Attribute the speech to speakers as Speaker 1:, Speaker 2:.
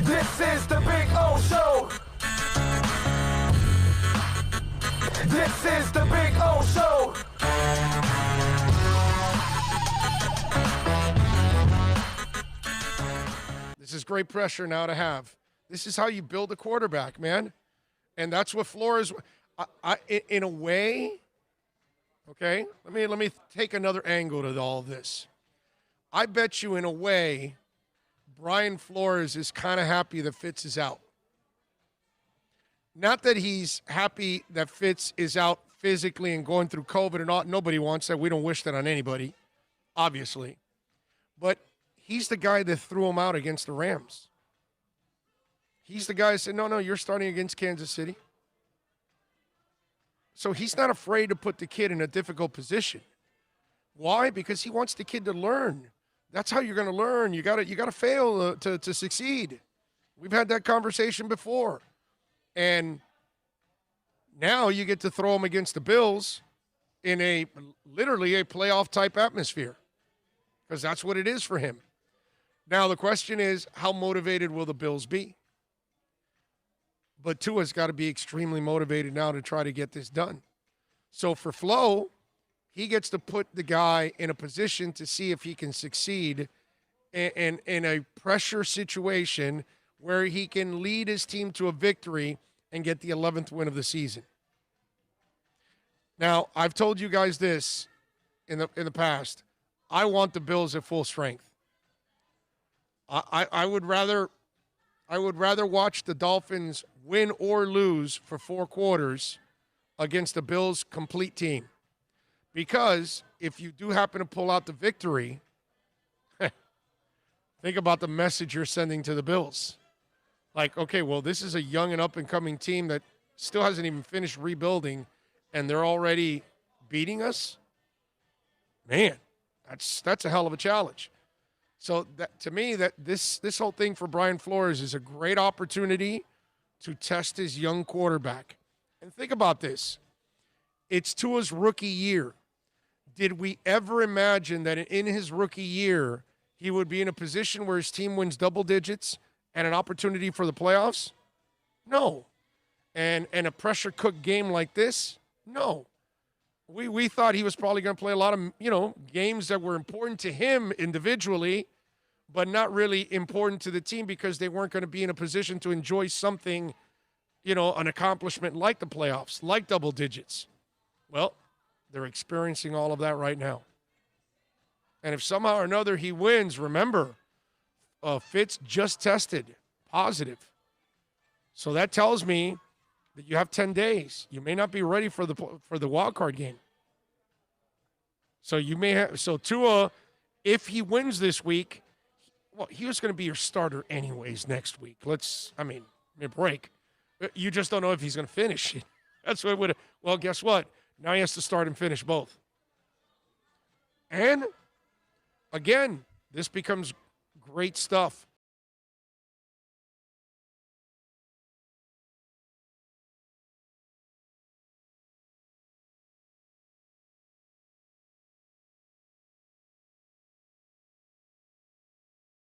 Speaker 1: This is the Big O Show. This is the Big O Show.
Speaker 2: This is great pressure now to have. This is how you build a quarterback, man. And that's what Flores, in a way, okay, let me take another angle to all of this. I bet you in a way, Brian Flores is kind of happy that Fitz is out. Not that he's happy that Fitz is out physically and going through COVID and all. Nobody wants that. We don't wish that on anybody, obviously. But he's the guy that threw him out against the Rams. He's the guy that said, no, you're starting against Kansas City. So he's not afraid to put the kid in a difficult position. Why? Because he wants the kid to learn. That's how you're going to learn. You got to fail to succeed. We've had that conversation before. And now you get to throw him against the Bills in literally a playoff type atmosphere, because that's what it is for him. Now the question is, how motivated will the Bills be? But Tua's got to be extremely motivated now to try to get this done. So for Flo, he gets to put the guy in a position to see if he can succeed in a pressure situation where he can lead his team to a victory and get the 11th win of the season. Now, I've told you guys this in the past. I want the Bills at full strength. I would rather watch the Dolphins win or lose for 4 quarters against the Bills' complete team. Because if you do happen to pull out the victory, think about the message you're sending to the Bills. Like, okay, well, this is a young and up-and-coming team that still hasn't even finished rebuilding, and they're already beating us? Man, that's a hell of a challenge. So that, to me, that this whole thing for Brian Flores is a great opportunity to test his young quarterback. And think about this. It's Tua's rookie year. Did we ever imagine that in his rookie year he would be in a position where his team wins double digits and an opportunity for the playoffs? No. And a pressure-cooked game like this? No. We thought he was probably going to play a lot of, games that were important to him individually, but not really important to the team because they weren't going to be in a position to enjoy something, an accomplishment like the playoffs, like double digits. Well, they're experiencing all of that right now. And if somehow or another he wins, remember, Fitz just tested positive. So that tells me that you have 10 days. You may not be ready for the wild card game. So you may have. So Tua, if he wins this week, well, he was going to be your starter anyways next week. Break. You just don't know if he's going to finish. That's what it would. Well, guess what? Now he has to start and finish both. And again, this becomes great stuff